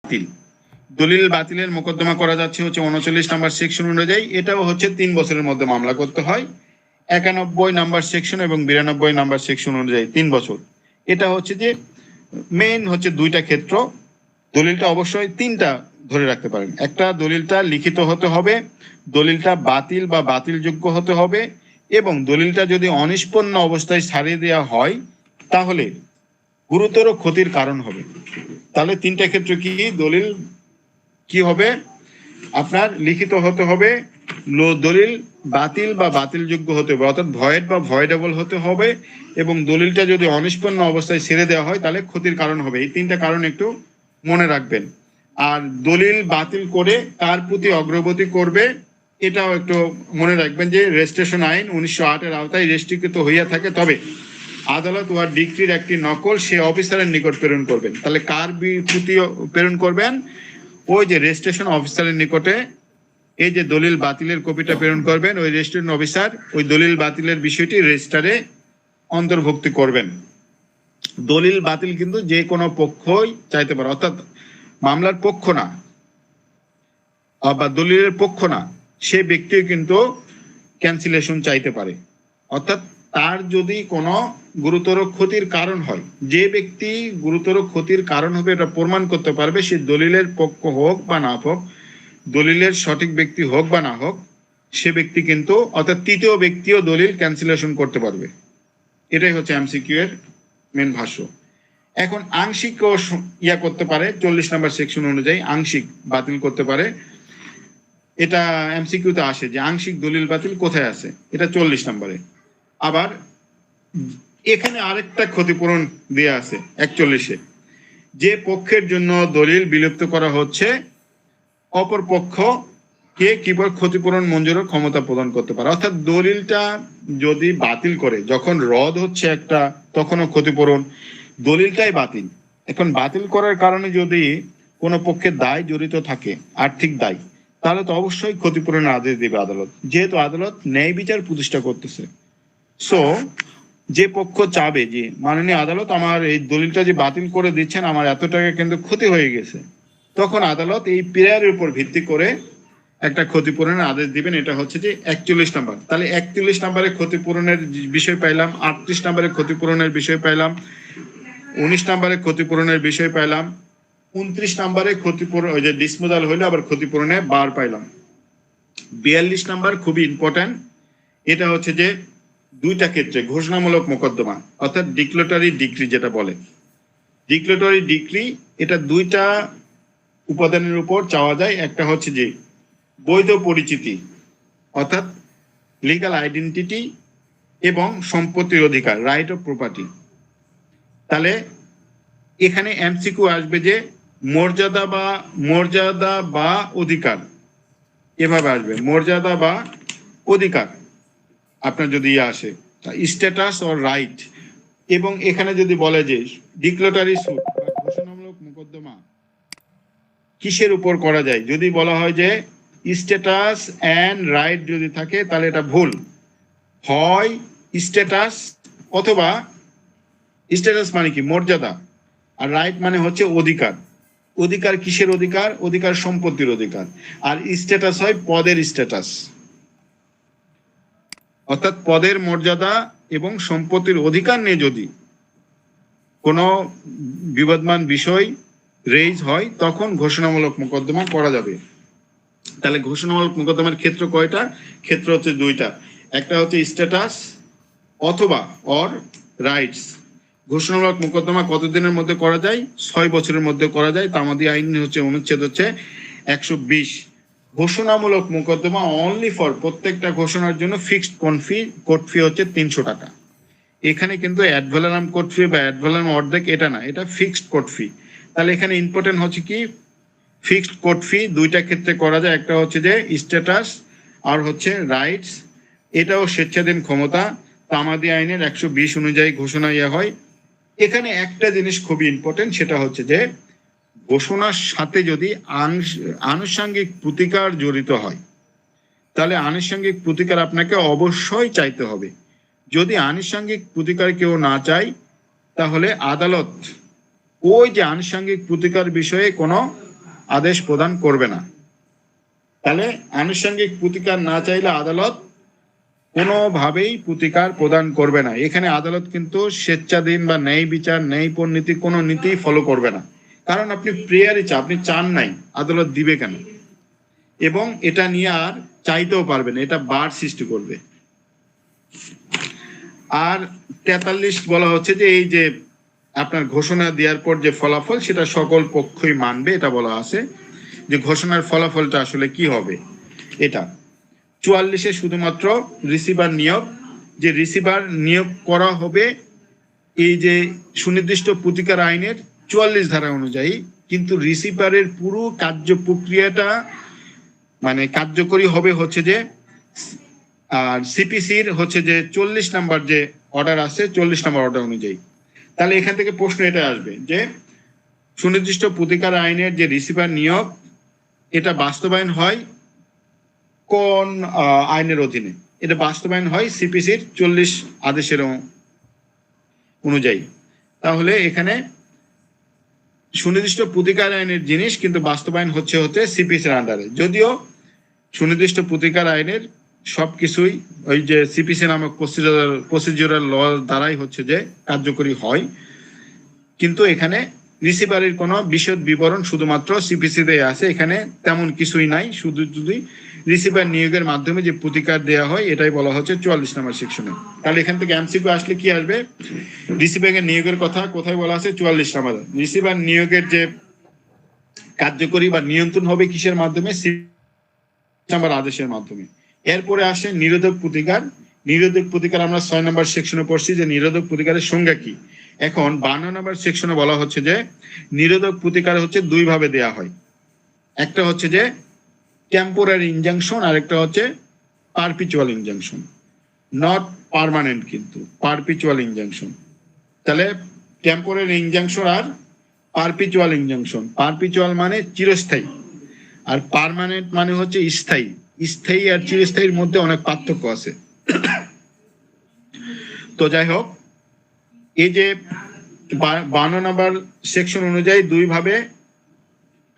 বাতিল, দলিল বাতিলের মোকদ্দমা করা যাচ্ছে হচ্ছে 39 নম্বর সেকশন অনুযায়ী। এটাও হচ্ছে 3 বছরের মধ্যে মামলা করতে হয়। 91 নম্বর সেকশন এবং 92 নম্বর সেকশন অনুযায়ী 3 বছর। এটা হচ্ছে যে মেইন হচ্ছে দুইটা ক্ষেত্র। দলিলটা অবশ্যই তিনটা ধরে রাখতে পারেন। একটা, দলিলটা লিখিত হতে হবে, দলিলটা বাতিল বা বাতিলযোগ্য হতে হবে, এবং দলিলটা যদি অনিষ্পন্ন অবস্থায় ছাড়িয়ে দেওয়া হয় তাহলে গুরুতর ক্ষতির কারণ হবে। তাহলে তিনটা ক্ষেত্র কি? দলিল কি হবে? আপনার লিখিত হতে হবে, দলিল বাতিল বা বাতিলযোগ্য হতে হবে অর্থাৎ ভয়েড বা ভয়েডেবল হতে হবে, এবং দলিলটা যদি অনিষ্পন্ন অবস্থায় ছেড়ে দেওয়া হয় তাহলে ক্ষতির কারণ হবে। এই তিনটা কারণ একটু মনে রাখবেন। আর দলিল বাতিল করে কার প্রতি অগ্রগতি করবে এটাও একটু মনে রাখবেন যে রেজিস্ট্রেশন আইন 1908 এর আওতায় রেজিস্ট্রিকৃত হইয়া থাকে, তবে আদালত ওয়ার ডিক্রির একটি নকল সে অফিসারের নিকট প্রেরণ করবেন। তাহলে কার প্রতি প্রেরণ করবেন? ওই যে রেজিস্ট্রেশন অফিসারের নিকটে এই যে দলিল বাতিলের কপিটা প্রেরণ করবেন, ওই রেজিস্ট্রেশন অফিসার ওই দলিল বাতিলের বিষয়টি রেজিস্টারে অন্তর্ভুক্তি করবেন। দলিল বাতিল কিন্তু যে কোনো পক্ষই চাইতে পারে, অর্থাৎ মামলার পক্ষ না বা দলিলের পক্ষ না, সে ব্যক্তিও কিন্তু ক্যান্সেলেশন চাইতে পারে। অর্থাৎ তার যদি কোনো গুরুতর ক্ষতির কারণ হয়, যে ব্যক্তি গুরুতর ক্ষতির কারণ হবে এটা প্রমাণ করতে পারবে, সে দলিলের পক্ষ হোক বা না হোক, দলিলের সঠিক ব্যক্তি হোক বা না হোক, সে ব্যক্তি কিন্তু অর্থাৎ তৃতীয় ব্যক্তিও দলিল ক্যান্সেলেশন করতে পারবে। এটাই হচ্ছে এমসিকিউ এর মেন ভাষ্য। এখন আংশিক ইয়া করতে পারে, 40 নম্বর সেকশন অনুযায়ী আংশিক বাতিল করতে পারে। এটা এমসিকিউতে আসে যে আংশিক দলিল বাতিল কোথায় আছে, এটা 40 নম্বরে। আবার এখানে আরেকটা ক্ষতিপূরণ দেয়া আছে 41-এ, যে পক্ষের জন্য দলিল বিলুপ্ত করা হচ্ছে অপর পক্ষকে কিভাবে ক্ষতিপূরণ মঞ্জুরের ক্ষমতা প্রদান করতে পারে। অর্থাৎ দলিলটা যদি বাতিল করে, যখন রদ হচ্ছে একটা, তখনও ক্ষতিপূরণ। দলিলটাই বাতিল, এখন বাতিল করার কারণে যদি কোনো পক্ষের দায় জড়িত থাকে, আর্থিক দায়, তাহলে তো অবশ্যই ক্ষতিপূরণের আদেশ দিবে আদালত, যেহেতু আদালত ন্যায় বিচার প্রতিষ্ঠা করতেছে। সো যে পক্ষ চাবে যে মাননীয় আদালত আমার এই দলিলটা যে বাতিল করে দিচ্ছেন, আমার এত টাকা কিন্তু ক্ষতি হয়ে গেছে, তখন আদালত এই পিরিয়ডের উপর ভিত্তি করে একটা ক্ষতিপূরণের আদেশ দিবেন। এটা হচ্ছে যে 41 নম্বর। তাহলে 41 নম্বরে ক্ষতিপূরণের বিষয় পাইলাম, 38 নম্বরে ক্ষতিপূরণের বিষয় পাইলাম, 19 নম্বরে ক্ষতিপূরণের বিষয় পাইলাম, 29 নম্বরে ক্ষতিপূরণ ওই যে ডিসপোজাল হইলো আবার ক্ষতিপূরণে বার পাইলাম। 42 নম্বর খুবই ইম্পর্টেন্ট। এটা হচ্ছে যে দুইটা ক্ষেত্রে ঘোষণামূলক মোকদ্দমা অর্থাৎ ডিক্লেটরি ডিক্রি যেটা বলে, ডিক্লেটরি ডিক্রি, এটা দুইটা উপাদানের উপর চাওয়া যায়। একটা হচ্ছে যে বৈধ পরিচিতি অর্থাৎ লিগ্যাল আইডেন্টিটি, এবং সম্পত্তির অধিকার, রাইট অফ প্রপার্টি। তাহলে এখানে এমসিকিউ আসবে যে মর্যাদা বা অধিকার, এভাবে আসবে মর্যাদা বা অধিকার আপনার যদি আসে স্ট্যাটাস অর রাইট। এবং এখানে যদি বলে যে ডিক্লেটরি সুট বা ঘোষণামূলক মোকদ্দমা কিসের উপর করা যায়, যদি বলা হয় যে স্ট্যাটাস এন্ড রাইট যদি থাকে তাহলে এটা ভুল। হয় স্ট্যাটাস, অথবা স্ট্যাটাস মানে কি মর্যাদা, আর রাইট মানে হচ্ছে অধিকার। অধিকার কিসের অধিকার? অধিকার সম্পত্তির অধিকার। আর স্ট্যাটাস হয় পদের স্ট্যাটাস, অর্থাৎ পদের মর্যাদা এবং সম্পত্তির অধিকার নিয়ে যদি কোনো বিবাদমান বিষয় রেইজ হয় তখন ঘোষণামূলক মোকদ্দমা করা যাবে। তাহলে ঘোষণামূলক মোকদ্দমার ক্ষেত্র কয়টা? ক্ষেত্র হচ্ছে দুইটা, একটা হচ্ছে স্ট্যাটাস অথবা অর রাইটস। ঘোষণামূলক মোকদ্দমা কতদিনের মধ্যে করা যায়? 6 বছরের মধ্যে করা যায়। তামাদি আইন হচ্ছে অনুচ্ছেদ হচ্ছে 120। ঘোষণামূলক মোকদ্দমা অনলি ফর, প্রত্যেকটা ঘোষণার জন্য ফিক্সড কোর্ট ফি হচ্ছে 300 টাকা। এখানে কিন্তু অ্যাড ভ্যালোরাম কোর্ট ফি বা অ্যাড ভ্যালোরাম অর্ধেক এটা না, এটা ফিক্সড কোর্ট ফি। তাহলে এখানে ইম্পর্টেন্ট হচ্ছে কি ফিক্সড কোর্ট ফি দুইটা ক্ষেত্রে করা যায়, একটা হচ্ছে যে স্ট্যাটাস আর হচ্ছে রাইটস। এটাও স্বেচ্ছাধীন ক্ষমতা, তামাদি আইনের 120 অনুযায়ী ঘোষণা ইয়া হয়। এখানে একটা জিনিস খুবই ইম্পর্টেন্ট, সেটা হচ্ছে যে ঘোষণার সাথে যদি আনুষঙ্গিক প্রতিকার জড়িত হয় তাহলে আনুষঙ্গিক প্রতিকার আপনাকে অবশ্যই চাইতে হবে। যদি আনুষঙ্গিক প্রতিকার কেউ না চায় তাহলে আদালত ওই যে আনুষঙ্গিক প্রতিকার বিষয়ে কোনো আদেশ প্রদান করবে না। তাহলে আনুষঙ্গিক প্রতিকার না চাইলে আদালত কোনোভাবেই প্রতিকার প্রদান করবে না। এখানে আদালত কিন্তু স্বেচ্ছাধীন বা ন্যায় বিচার, ন্যায় নীতি কোনো নীতি ফলো করবে না, কারণ আপনি প্রেয়ারই আপনি চান নাই, আদালত দিবে কেন? এবং এটা নিয়ে আর চাইতেও পারবে না, এটা বার সৃষ্টি করবে। আর 43 বলা হচ্ছে যে এই যে আপনার ঘোষণা দেওয়ার পর যে ফলাফল সেটা সকল পক্ষই মানবে, এটা বলা আছে যে ঘোষণার ফলাফলটা আসলে কি হবে এটা। 44-এ শুধুমাত্র রিসিভার নিয়োগ, যে রিসিভার নিয়োগ করা হবে এই যে সুনির্দিষ্ট প্রতিকার আইনের 44 ধারা অনুযায়ী, কিন্তু রিসিভারের পুরো কার্য প্রক্রিয়াটা মানে কার্যকরী হবে হচ্ছে যে আর সিপিসির হচ্ছে যে 40 নাম্বার যে অর্ডার আছে 40 নাম্বার অর্ডার অনুযায়ী। তাহলে এখান থেকে প্রশ্ন এটা আসবে যে সুনির্দিষ্ট প্রতিকার আইনের যে রিসিভার নিয়োগ এটা বাস্তবায়ন হয় কোন আইনের অধীনে? এটা বাস্তবায়ন হয় সিপিসির 40 আদেশের অনুযায়ী। তাহলে এখানে সুনির্দিষ্ট প্রতিকার আইনের জিনিস কিন্তু বাস্তবায়ন হচ্ছে সিপিসির আন্ডারে, যদিও সুনির্দিষ্ট প্রতিকার আইনের সবকিছুই ওই যে সিপিসি নামক প্রসিডিউরাল ল দ্বারাই হচ্ছে যে কার্যকরী হয়, কিন্তু এখানে রিসিভারের কোনো বিশদ বিবরণ শুধুমাত্র সিপিসিতে আছে, এখানে তেমন কিছুই নাই। শুধু যদি রিসিভার নিয়োগের মাধ্যমে যে প্রতিকার দেওয়া হয় এটাই বলা হচ্ছে 44 নম্বর সেকশনে। তাহলে এখান থেকে এমসিকিউ আসলে কি আসবে? রিসিভারের নিয়োগের কথা কোথায় বলা আছে? 44 নম্বর। রিসিভার নিয়োগের যে কার্যকরী বা নিয়ন্ত্রণ হবে কিসের মাধ্যমে? নাম্বার আদেশের মাধ্যমে। এরপরে আসে নিরোধক প্রতিকার। নিরোধক প্রতিকার আমরা 6 নম্বর সেকশনে পড়ছি যে নিরোধক প্রতিকারের সংজ্ঞা কি। এখন 52 নম্বর সেকশনে বলা হচ্ছে যে নিরোধক প্রতিকার হচ্ছে দুই ভাবে দেয়া হয়, একটা হচ্ছে যে টেম্পোরারি ইনজাংশন আর একটা হচ্ছে পারপিচুয়াল ইনজাংশন, নট পার্মানেন্ট কিন্তু পারপিচুয়াল ইনজাংশন। তাহলে টেম্পোরারি ইনজাংশন আর পারপিচুয়াল ইনজাংশন, পারপিচুয়াল মানে চিরস্থায়ী আর পার্মানেন্ট মানে হচ্ছে স্থায়ী। স্থায়ী আর চিরস্থায়ীর মধ্যে অনেক পার্থক্য আছে। তো যাই হোক, এই যে 52 নম্বর সেকশন অনুযায়ী দুই ভাবে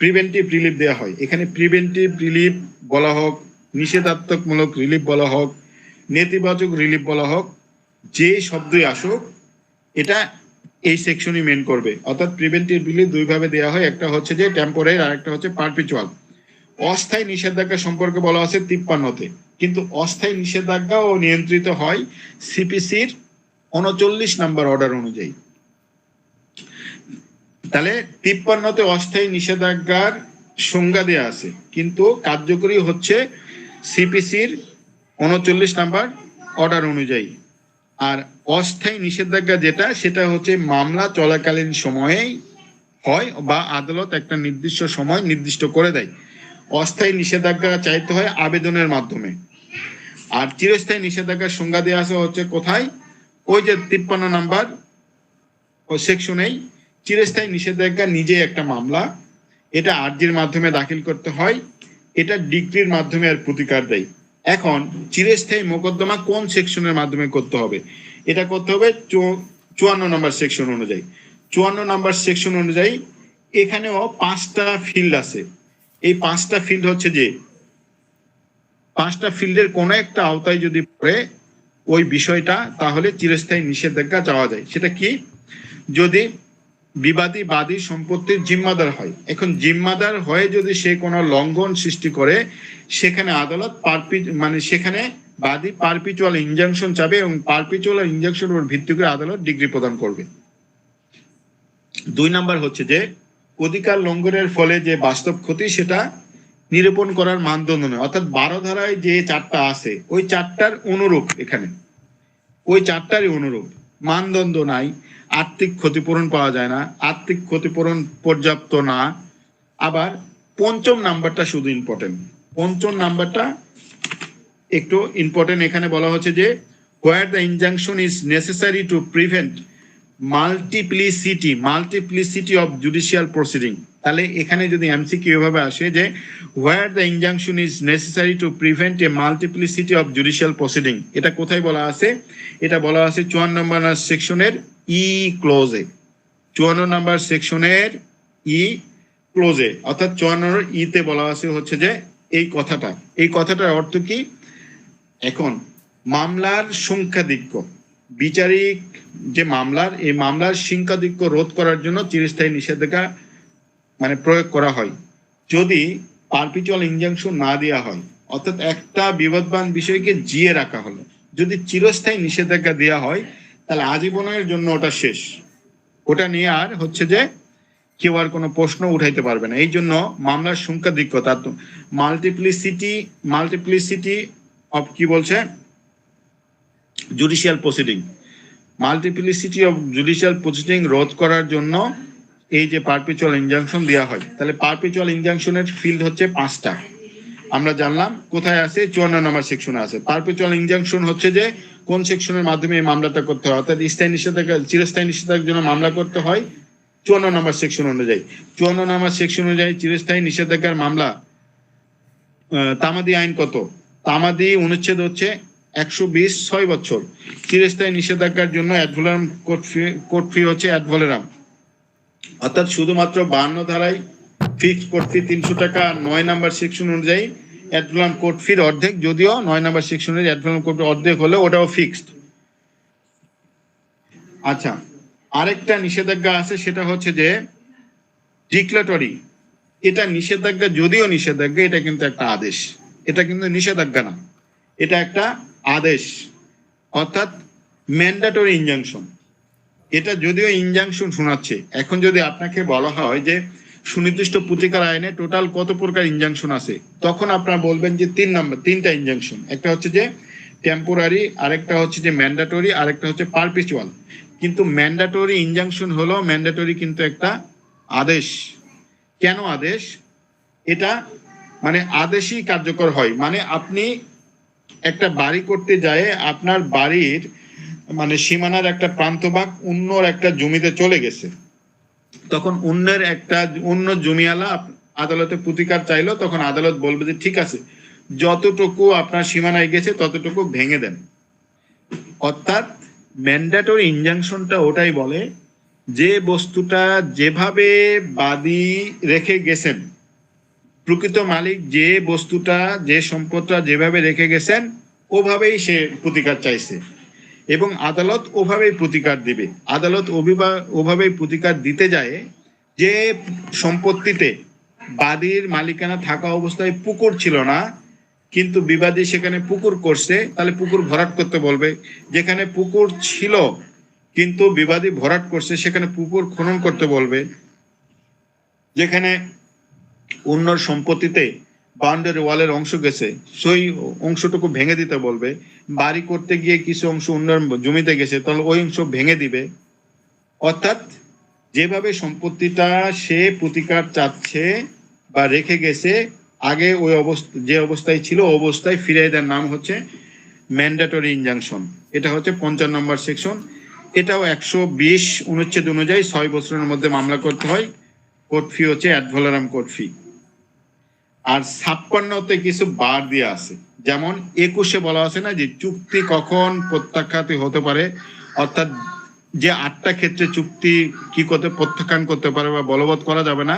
প্রিভেন্টিভ রিলিফ দেওয়া হয়। এখানে প্রিভেন্টিভ রিলিফ বলা হোক, নিষেধাত্মকমূলক রিলিফ বলা হোক, নেতিবাচক রিলিফ বলা হোক, যে শব্দই আসুক এটা এই সেকশনই মেন করবে। অর্থাৎ প্রিভেন্টিভ রিলিফ দুই ভাবে দেওয়া হয়, একটা হচ্ছে যে টেম্পোরারি আর একটা হচ্ছে পারপিচুয়াল। অস্থায়ী নিষেধাজ্ঞা সম্পর্কে বলা আছে 53-তে, কিন্তু অস্থায়ী নিষেধাজ্ঞাও নিয়ন্ত্রিত হয় সিপিসির 39 নম্বর অর্ডার অনুযায়ী। তাহলে 53-তে অস্থায়ী নিষেধাজ্ঞার সংজ্ঞা দেয়া আছে, কিন্তু কার্যকরী হচ্ছে সিপিসির 39 নম্বর অর্ডার অনুযায়ী। আর অস্থায়ী নিষেধাজ্ঞা যেটা সেটা হচ্ছে মামলা চলাকালীন সময়েই হয় বা আদালত একটা নির্দিষ্ট সময় নির্দিষ্ট করে দেয়। অস্থায়ী নিষেধাজ্ঞা চাইতে হয় আবেদনের মাধ্যমে। আর চিরস্থায়ী নিষেধাজ্ঞার সংজ্ঞা দেওয়া আছে হচ্ছে কোথায়? ওই যে 53 নাম্বার সেকশনেই। চিরস্থায়ী নিষেধাজ্ঞা নিজে একটা মামলা, এটা আর্জির মাধ্যমে দাখিল করতে হয়, এটা ডিক্রির মাধ্যমে আর প্রতিকার দেয়। এখন চিরস্থায়ী মোকদ্দমা কোন সেকশনের মাধ্যমে করতে হবে? এটা করতে হবে 54 নম্বর সেকশন অনুযায়ী। 54 নম্বর সেকশন অনুযায়ী এখানেও 5টা ফিল্ড আছে। এই 5টা ফিল্ড হচ্ছে যে 5টা ফিল্ডের কোন একটা আওতায় যদি পড়ে ওই বিষয়টা, তাহলে চিরস্থায়ী নিষেধাজ্ঞা চাওয়া যায়। সেটা কি? যদি বিবাদী বাদী সম্পত্তির জিম্মাদার হয়। এখন জিম্মাদার হয়ে যদি সে কোনো লঙ্ঘন সৃষ্টি করে, সেখানে আদালত সেখানে বাদী পারপিচুয়াল ইনজাংশন চাবে এবং পারপিচুয়াল ইনজাংশন উপর ভিত্তি করে আদালত ডিগ্রি প্রদান করবে। 2 নাম্বার হচ্ছে যে অধিকার লঙ্ঘনের ফলে যে বাস্তব ক্ষতি সেটা নিরূপণ করার মানদণ্ড নয়। অর্থাৎ 12 ধারায় যে 4টা আছে ওই 4টার অনুরূপ, এখানে ওই 4টারই অনুরূপ, মানদণ্ড নাই। আর্থিক ক্ষতিপূরণ পাওয়া যায় না, আর্থিক ক্ষতিপূরণ পর্যাপ্ত না। আবার 5ম নাম্বারটা শুধু ইম্পর্টেন্ট, 5ম নাম্বারটা একটু ইম্পর্টেন্ট। এখানে বলা হচ্ছে যে where the injunction is necessary to prevent multiplicity of judicial proceeding। তাহলে এখানে যদি এমসিকিউ এভাবে আসে যে where the injunction is necessary to prevent a multiplicity of judicial proceeding, এটা কোথায় বলা আছে? এটা বলা আছে 54 নম্বর সেকশনের ই ক্লোজে। 54 নম্বর সেকশনের ই ক্লোজে অর্থাৎ 54 ইতে বলা আছে হচ্ছে যে এই কথাটার অর্থ কি? এখন মামলার সংখ্যাধিক্য, বিচারিক যে এই মামলার সংখ্যাধিক্য রোধ করার জন্য চিরস্থায়ী নিষেধাজ্ঞা মানে প্রয়োগ করা হয় যদি পারপিচুয়াল ইনজাংশন না দেওয়া হয়, অর্থাৎ একটা বিবাদবান বিষয়কে জিয়ে রাখা হলো। যদি চিরস্থায়ী নিষেধাজ্ঞা দেওয়া হয় তাহলে আজীবনের জন্য ওটা শেষ, ওটা নিয়ে আর হচ্ছে যে কেউ আর কোনো প্রশ্ন উঠাইতে পারবে না। এই জন্য মামলার সংখ্যাধিক্য, তার মাল্টিপ্লিসিটি অফ কি বলছে judicial proceeding, multiplicity of judicial proceeding রোধ করার জন্য এই যে পারপিচুয়াল ইনজাংশন দেওয়া হয়। তাহলে পারপিচুয়াল ইনজাংশনের ফিল্ড হচ্ছে 5টা, আমরা জানলাম কোথায় আছে, 54 নম্বর সেকশনে আছে। পারপিচুয়াল ইনজাংশন হচ্ছে যে কোন সেকশনের মাধ্যমে এই মামলাটা করতে হয়, অর্থাৎ স্থায়ী নিষেধাজ্ঞা চিরস্থায়ী নিষেধাজ্ঞার জন্য মামলা করতে হয় 54 নম্বর সেকশন অনুযায়ী। 54 নম্বর সেকশন অনুযায়ী চিরস্থায়ী নিষেধাজ্ঞার মামলা তামাদি আইন কত? তামাদি অনুচ্ছেদ হচ্ছে 120 6 বছর। চিরস্থায়ী নিষেধাজ্ঞার জন্য অ্যাডভোলারাম কোর্ট ফি হচ্ছে অ্যাডভোলারাম, অর্থাৎ শুধুমাত্র 52 ধারায় ফিক্সড কোর্ট ফি 300 টাকা। 9 নম্বর সেকশন অনুযায়ী অ্যাডভোলারাম কোর্ট ফির অর্ধেক, যদিও 9 নম্বর সেকশনের অ্যাডভোলারাম কোর্ট অর্ধেক হলে ওটাও ফিক্সড। আচ্ছা, আরেকটা নিষেধাজ্ঞা আছে, সেটা হচ্ছে যে ডিক্লারেটরি। এটা নিষেধাজ্ঞা, যদিও নিষেধাজ্ঞা, এটা কিন্তু একটা আদেশ, এটা কিন্তু নিষেধাজ্ঞা না, এটা একটা আদেশ, অর্থাৎ ম্যান্ডেটরি ইনজাংশন। এটা যদিও ইনজাংশন শোনাচ্ছে, এখন যদি আপনাকে বলা হয় যে সুনির্দিষ্ট প্রতিকার আইনে টোটাল কত প্রকার ইনজাংশন আছে, তখন আপনারা বলবেন যে 3টা ইনজাংশন, একটা হচ্ছে যে টেম্পোরারি, আরেকটা হচ্ছে যে ম্যান্ডেটরি, আরেকটা হচ্ছে পারপিচুয়াল। কিন্তু ম্যান্ডেটরি ইনজাংশন হলো, ম্যান্ডেটরি কিন্তু একটা আদেশ। কেন আদেশ? এটা মানে আদেশই কার্যকর হয়, মানে আপনি একটা বাড়ি করতে যায়, আপনার বাড়ির মানে সীমানার একটা প্রান্তভাগ অন্যর একটা জমিতে চলে গেছে, তখন অন্য জমিওয়ালা আদালতে প্রতিকার চাইলো, তখন আদালত বলবে যে ঠিক আছে, যতটুকু আপনার সীমানায় গেছে ততটুকু ভেঙে দেন। অর্থাৎ ম্যান্ডেটরি ইনজাংশনটা ওটাই বলে যে বস্তুটা যেভাবে বাদী রেখে গেছেন, প্রকৃত মালিক যে বস্তুটা যে সম্পদটা যেভাবে রেখে গেছেন ওভাবেই সে প্রতিকার চাইছে এবং আদালত ওভাবেই প্রতিকার দিবে। আদালত ওভাবেই প্রতিকার দিতে যায় যে সম্পত্তিতে বাদীর মালিকানা থাকা অবস্থায় পুকুর ছিল না, কিন্তু বিবাদী সেখানে পুকুর করছে, তাহলে পুকুর ভরাট করতে বলবে। যেখানে পুকুর ছিল কিন্তু বিবাদী ভরাট করছে, সেখানে পুকুর খনন করতে বলবে। যেখানে অন্যর সম্পত্তিতে বাউন্ডারি ওয়ালের অংশ গেছে, সেই অংশটুকু ভেঙে দিতে বলবে। বাড়ি করতে গিয়ে কিছু অংশ অন্যের জমিতে গেছে, তাহলে ওই অংশ ভেঙে দিবে। অর্থাৎ যেভাবে সম্পত্তিটা সে প্রতিকার চাচ্ছে বা রেখে গেছে, আগে ওই যে অবস্থায় ছিল অবস্থায় ফিরিয়ে দেওয়ার নাম হচ্ছে ম্যান্ডেটরি ইনজাংশন। এটা হচ্ছে 55 নম্বর সেকশন। এটাও 120 অনুচ্ছেদ অনুযায়ী 6 বছরের মধ্যে মামলা করতে হয়। কোর্ট ফি হচ্ছে অ্যাডভোলারাম কোর্ট ফি। আর 56তে কিছু বার দিয়ে আছে, যেমন 21-এ বলা আছে না যে চুক্তি কখন প্রত্যাখ্যাত হতে পারে, অর্থাৎ যে 8টা ক্ষেত্রে চুক্তি কি করতে প্রত্যাখ্যান করতে পারে বা বলবৎ করা যাবে না,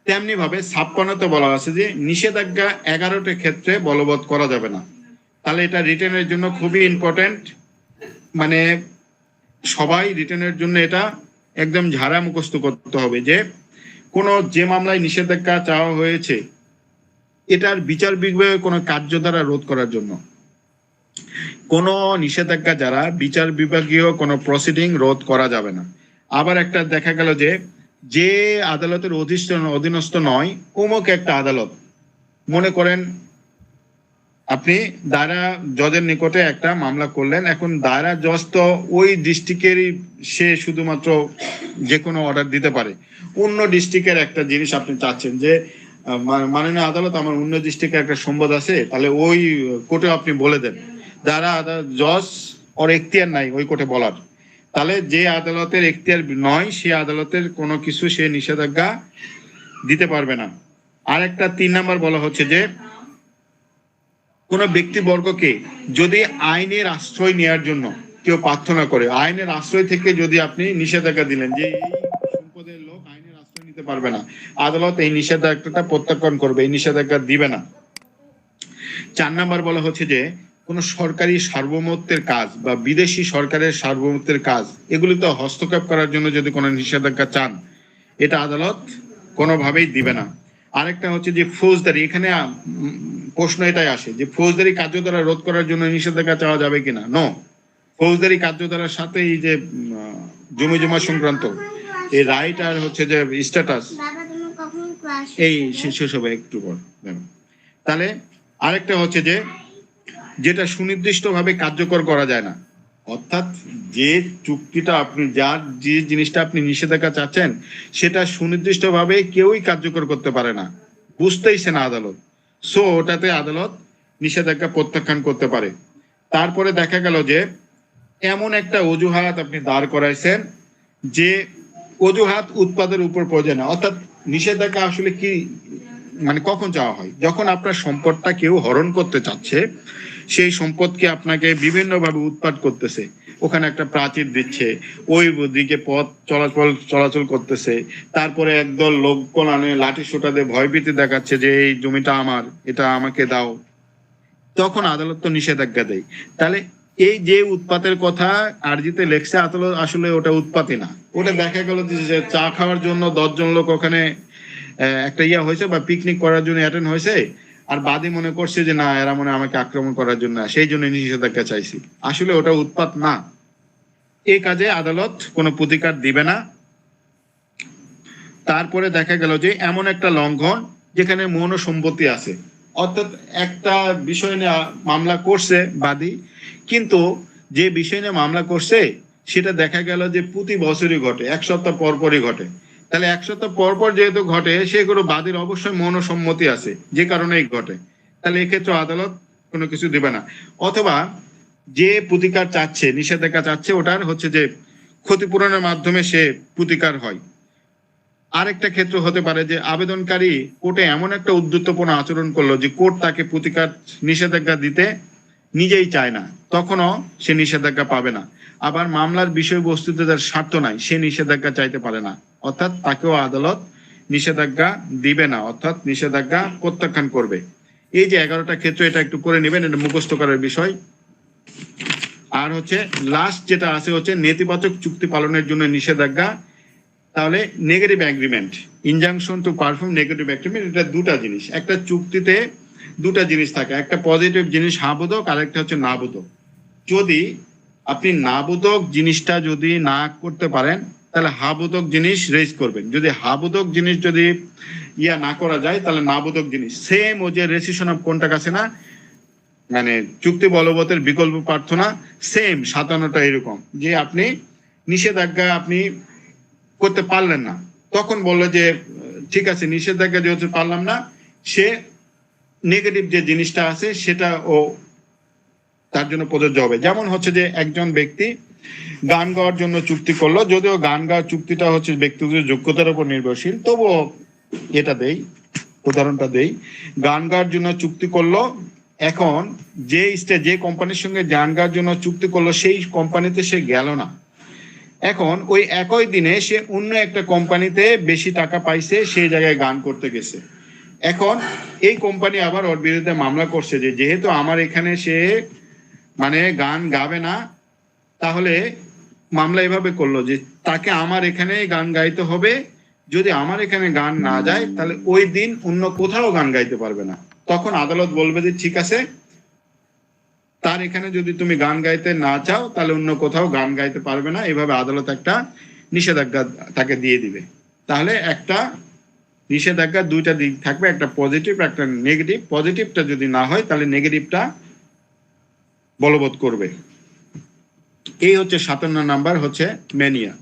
তেমনি ভাবে 56তে বলা আছে যে নিষেধাজ্ঞা 11টা ক্ষেত্রে বলবৎ করা যাবে না। তাহলে এটা রিটেনের জন্য খুবই ইম্পর্টেন্ট, মানে সবাই রিটেনের জন্য এটা একদম ঝাড়া মুখস্থ করতে হবে যে যে মামলায় নিষেধাজ্ঞা চাওয়া হয়েছে এটার বিচার বিভাগীয় কোনো কার্য দ্বারা রোধ করার জন্য, কোন নিষেধাজ্ঞা যারা বিচার বিভাগীয় কোনো প্রসিডিং রোধ করা যাবে না। আবার একটা দেখা গেল যে আদালতের অধীনস্থ নয় অমুক একটা আদালত, মনে করেন আপনি দায়রা জজের নিকটে একটা মামলা করলেন, এখন দায়রা জজ তো ওই ডিস্ট্রিক্টেরই, সে শুধুমাত্র যে কোনো অর্ডার দিতে পারে। অন্য ডিস্ট্রিক্টের একটা জিনিস আপনি চাচ্ছেন যে মাননীয় আদালত আমার অন্য ডিস্ট্রিক্টে একটা সম্পদ আছে, তাহলে ওই কোর্টে আপনি বলে দেন। দায়রা জজ ওর এখতিয়ার নাই ওই কোর্টে বলার, তাহলে যে আদালতের এখতিয়ার নয় সে আদালতের কোনো কিছু সে নিষেধাজ্ঞা দিতে পারবে না। আর একটা 3 নম্বর বলা হচ্ছে যে কোন ব্যক্তিবর্গকে যদি আইনের আশ্রয় নেওয়ার জন্য কেউ প্রার্থনা করে, আইনের আশ্রয় থেকে যদি আপনি নিষেধাজ্ঞা দিলেন যে এই সম্পদের লোক আইনের আশ্রয় নিতে দিতে পারবে না, আদালত এই নিষেধাজ্ঞাটা প্রত্যাখ্যান করবে, এই নিষেধাজ্ঞা দিবে না। 4 নাম্বার বলা হচ্ছে যে কোনো সরকারি সার্বভৌমত্বের কাজ বা বিদেশি সরকারের সার্বভৌমত্বের কাজ এগুলিতে হস্তক্ষেপ করার জন্য যদি কোনো নিষেধাজ্ঞা চান, এটা আদালত কোনোভাবেই দিবে না। আরেকটা হচ্ছে যে ফৌজদারি, এখানে প্রশ্ন এটাই আসে যে ফৌজদারি কার্যধারা রোধ করার জন্য নিষেধাজ্ঞা চাওয়া যাবে কিনা। নো, ফৌজদারি কার্যধারার সাথে এই যে জমি জমা সংক্রান্ত এই রাইট আর হচ্ছে যে স্ট্যাটাস এই শেষ হবে একটু পর। তাহলে আরেকটা হচ্ছে যে যেটা সুনির্দিষ্টভাবে কার্যকর করা যায় না, অর্থাৎ যে চুক্তিটা আপনি যে জিনিসটা আপনি নিষেধাজ্ঞা চাচ্ছেন সেটা সুনির্দিষ্টভাবে কেউই কার্যকর করতে পারে না, বুঝতেইছে না আদালত, সো ওটাতে আদালত নিষেধাজ্ঞা প্রত্যাখ্যান করতে পারে। তারপরে দেখা গেল যে এমন একটা অজুহাত আপনি দাঁড় করাইছেন যে অজুহাত উৎপাদের উপর প্রয়োজন না, অর্থাৎ নিষেধাজ্ঞা আসলে কি মানে কখন চাওয়া হয়, যখন আপনার সম্পদটা কেউ হরণ করতে চাচ্ছে, সেই সম্পদকে আপনাকে বিভিন্ন ভাবে উৎপাদ করতেছে, ওখানে একটা প্রাচীর দিচ্ছে, ওই দিকে পথ চলাচল করতেছে, তারপরে একদল লোকজন আনে লাঠি সোটা দিয়ে ভয়ভীতি দেখাচ্ছে যে এই জমিটা আমার, এটা আমাকে দাও, তখন আদালত তো নিষেধাজ্ঞা দেয়। তাহলে এই যে উৎপাতের কথা আরজিতে লেখছে আদালত আসলে ওটা উৎপাতই না, ওটা দেখা গেল যে চা খাওয়ার জন্য 10 জন লোক ওখানে একটা হয়েছে বা পিকনিক করার জন্য অ্যাটেন্ড হয়েছে, আর বাদী মনে করছে যে না এরা মনে আমাকে আক্রমণ করার জন্য, সেই জন্য নিষেধাজ্ঞা চাইছি, আসলে ওটা উৎপাত না। এই কাজে আদালত কোনো প্রতিকার দিবে না। তারপরে দেখা গেল যে এমন একটা লঙ্ঘন যেখানে মৌন সম্পত্তি আছে, অর্থাৎ একটা বিষয় নিয়ে মামলা করছে বাদী, কিন্তু যে বিষয় নিয়ে মামলা করছে সেটা দেখা গেল যে প্রতি বছরই ঘটে, 1 সপ্তাহ পর পরই ঘটে। তাহলে 1 সপ্তাহ পর পর যেহেতু ঘটে, সেগুলো বাদীর অবশ্যই মৌন সম্মতি আছে যে কারণেই ঘটে, তাহলে এক্ষেত্রে আদালত কোনো কিছু দিবে না। অথবা যে প্রতিকার চাচ্ছে, নিষেধাজ্ঞা চাচ্ছে, ওটার হচ্ছে যে ক্ষতিপূরণের মাধ্যমে সে প্রতিকার হয়। আরেকটা ক্ষেত্র হতে পারে যে আবেদনকারী কোর্টে এমন একটা উদ্ধত্তপূর্ণ আচরণ করলো যে কোর্ট তাকে প্রতিকার নিষেধাজ্ঞা দিতে নিজেই চায় না, তখনও সে নিষেধাজ্ঞা পাবে না। আবার মামলার বিষয়বস্তুতে যার স্বার্থ নাই, সে নিষেধাজ্ঞা চাইতে পারে না, অর্থাৎ তাকেও আদালত নিষেধাজ্ঞা দিবে না, অর্থাৎ নিষেধাজ্ঞা প্রত্যাখ্যান করবে। এই যে 11টা ক্ষেত্র, এটা একটু করে নেবেন, এটা মুখস্থ করার বিষয়। আর হচ্ছে লাস্ট যেটা আছে হচ্ছে নেতিবাচক চুক্তি পালনের জন্য নিষেধাজ্ঞা। তাহলে negative agreement, injunction to perform negative agreement, এটা দুটা জিনিস। একটা চুক্তিতে দুটা জিনিস থাকে, একটা পজিটিভ জিনিস হাবোধক, আর একটা হচ্ছে নাবোধক। যদি আপনি নাবোধক জিনিসটা যদি না করতে পারেন তাহলে হাবোধক জিনিস রেজ করবেন, যদি হাবোধক জিনিস যদি না করা যায় তাহলে নাবোধক জিনিস। সেম ও যে রেসিশন অফ কন্ট্রাক্ট আছে না, মানে চুক্তি বলবতের বিকল্প প্রার্থনা, সেম 57টা এরকম, যে আপনি নিষেধাজ্ঞা আপনি করতে পারলেন না, তখন বললো যে ঠিক আছে নিষেধাজ্ঞা যেহেতু পারলাম না, সে নেগেটিভ যে জিনিসটা আছে সেটা ও তার জন্য প্রযোজ্য হবে। যেমন হচ্ছে যে একজন ব্যক্তি গান গাওয়ার জন্য চুক্তি করলো, যদিও গান গাওয়ার চুক্তিটা হচ্ছে ব্যক্তিগত যোগ্যতার উপর নির্ভরশীল, তবুও এটা দেই, উদাহরণটা দেই। গান গাওয়ার জন্য চুক্তি করলো, এখন যে কোম্পানির সঙ্গে গান গাওয়ার জন্য চুক্তি করলো সেই কোম্পানিতে সে গেল না, এখন ওই একই দিনে সে অন্য একটা কোম্পানিতে বেশি টাকা পাইছে, সেই জায়গায় গান করতে গেছে। এখন এই কোম্পানি আবার ওর বিরুদ্ধে মামলা করছে যে যেহেতু আমার এখানে সে মানে গান গাবে না, তাহলে মামলা এভাবে করলো যে তাকে আমার এখানে গান গাইতে হবে, যদি আমার এখানে গান না যায় তাহলে ওই দিন অন্য কোথাও গান গাইতে পারবে না। তখন আদালত বলবে যে ঠিক আছে, তার এখানে যদি তুমি গান গাইতে না চাও তাহলে অন্য কোথাও গান গাইতে পারবে না, এভাবে আদালত একটা নিষেধাজ্ঞা তাকে দিয়ে দিবে। তাহলে একটা নিষেধাজ্ঞা দুইটা দিক থাকবে, একটা পজিটিভ একটা নেগেটিভ। পজিটিভটা যদি না হয় তাহলে নেগেটিভটা বলবৎ করবে। এই হচ্ছে 57 নাম্বার হচ্ছে মেনিয়া।